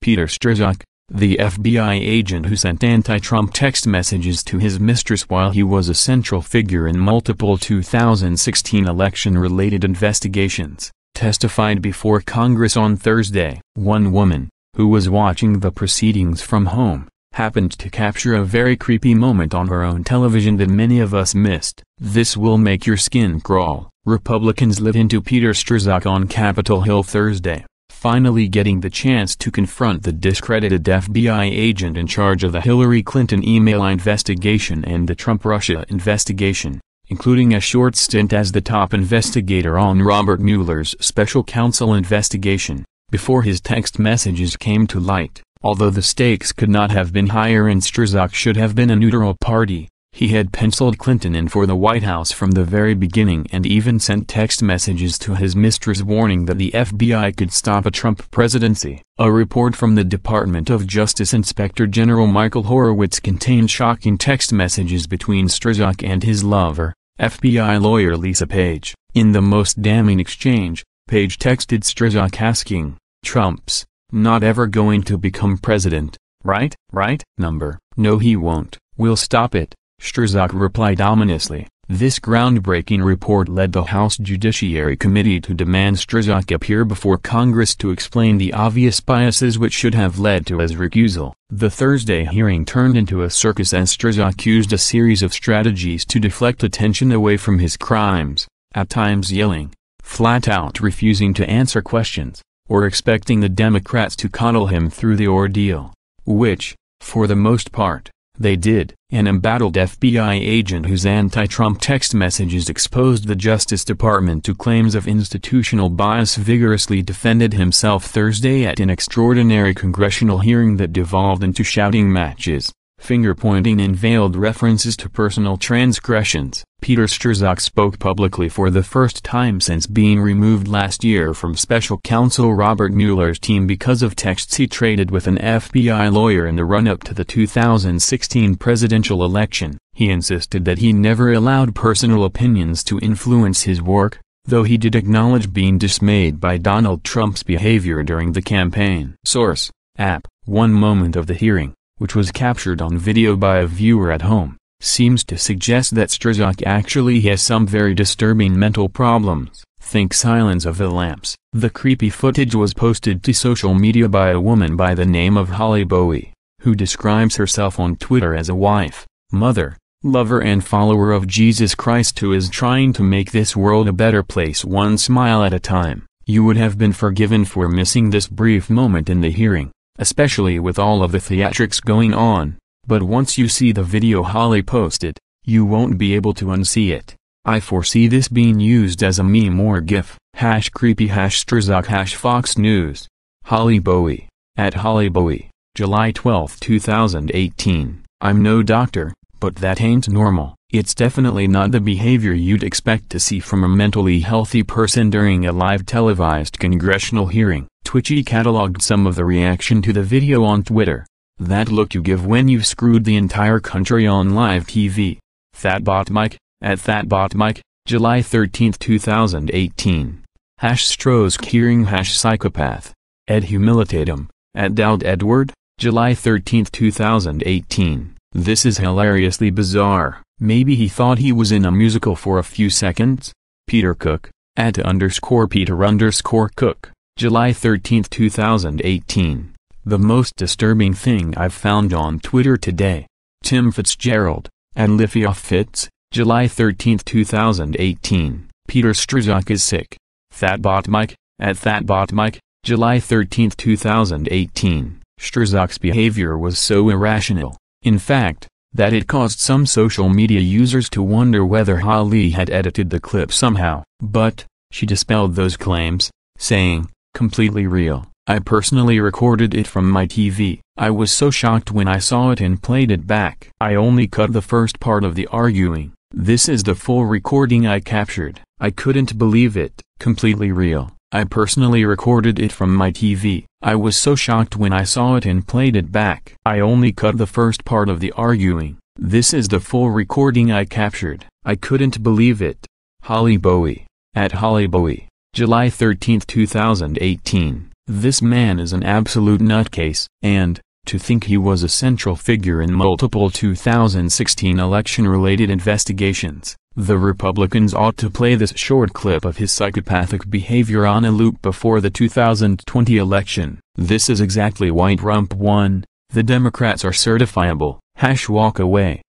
Peter Strzok, the FBI agent who sent anti-Trump text messages to his mistress while he was a central figure in multiple 2016 election-related investigations, testified before Congress on Thursday. One woman, who was watching the proceedings from home, happened to capture a very creepy moment on her own television that many of us missed. "This will make your skin crawl," Republicans lit into Peter Strzok on Capitol Hill Thursday, finally getting the chance to confront the discredited FBI agent in charge of the Hillary Clinton email investigation and the Trump-Russia investigation, including a short stint as the top investigator on Robert Mueller's special counsel investigation, before his text messages came to light. Although the stakes could not have been higher and Strzok should have been a neutral party, he had penciled Clinton in for the White House from the very beginning and even sent text messages to his mistress warning that the FBI could stop a Trump presidency. A report from the Department of Justice Inspector General Michael Horowitz contained shocking text messages between Strzok and his lover, FBI lawyer Lisa Page. In the most damning exchange, Page texted Strzok asking, "Trump's not ever going to become president, right? Number, no he won't, we'll stop it," Strzok replied ominously. This groundbreaking report led the House Judiciary Committee to demand Strzok appear before Congress to explain the obvious biases which should have led to his recusal. The Thursday hearing turned into a circus as Strzok used a series of strategies to deflect attention away from his crimes, at times yelling, flat out refusing to answer questions, or expecting the Democrats to coddle him through the ordeal, which, for the most part, they did. An embattled FBI agent whose anti-Trump text messages exposed the Justice Department to claims of institutional bias vigorously defended himself Thursday at an extraordinary congressional hearing that devolved into shouting matches, finger-pointing and veiled references to personal transgressions. Peter Strzok spoke publicly for the first time since being removed last year from special counsel Robert Mueller's team because of texts he traded with an FBI lawyer in the run-up to the 2016 presidential election. He insisted that he never allowed personal opinions to influence his work, though he did acknowledge being dismayed by Donald Trump's behavior during the campaign. Source: App. One moment of the hearing, which was captured on video by a viewer at home, seems to suggest that Strzok actually has some very disturbing mental problems. Think Silence of the Lambs. The creepy footage was posted to social media by a woman by the name of Holly Bowie, who describes herself on Twitter as a wife, mother, lover and follower of Jesus Christ who is trying to make this world a better place one smile at a time. You would have been forgiven for missing this brief moment in the hearing, especially with all of the theatrics going on. But once you see the video Holly posted, you won't be able to unsee it. I foresee this being used as a meme or gif. #creepy #Strzok #Fox News. Holly Bowie. At Holly Bowie, July 12, 2018. I'm no doctor, but that ain't normal. It's definitely not the behavior you'd expect to see from a mentally healthy person during a live televised congressional hearing. Twitchy cataloged some of the reaction to the video on Twitter. That look you give when you've screwed the entire country on live TV. Thatbot Mike, at Thatbot Mike, July 13, 2018. #Strzok hearing #psychopath. Ed Humilitatum, at Dowd Edward, July 13, 2018. This is hilariously bizarre. Maybe he thought he was in a musical for a few seconds? Peter Cook, at @Peter_Cook, July 13, 2018. The most disturbing thing I've found on Twitter today. Tim Fitzgerald, at LifiaFitz, July 13, 2018. Peter Strzok is sick. Thatbot Mike, at Thatbot Mike, July 13, 2018. Strzok's behavior was so irrational, in fact, that it caused some social media users to wonder whether Holly had edited the clip somehow. But, she dispelled those claims, saying, "Completely real. I personally recorded it from my TV. I was so shocked when I saw it and played it back. I only cut the first part of the arguing. This is the full recording I captured. I couldn't believe it. Completely real. I personally recorded it from my TV. I was so shocked when I saw it and played it back. I only cut the first part of the arguing. This is the full recording I captured. I couldn't believe it." Holly Bowie, at Holly Bowie, July 13, 2018. This man is an absolute nutcase, and, to think he was a central figure in multiple 2016 election-related investigations. The Republicans ought to play this short clip of his psychopathic behavior on a loop before the 2020 election. This is exactly why Trump won. The Democrats are certifiable. #walk away.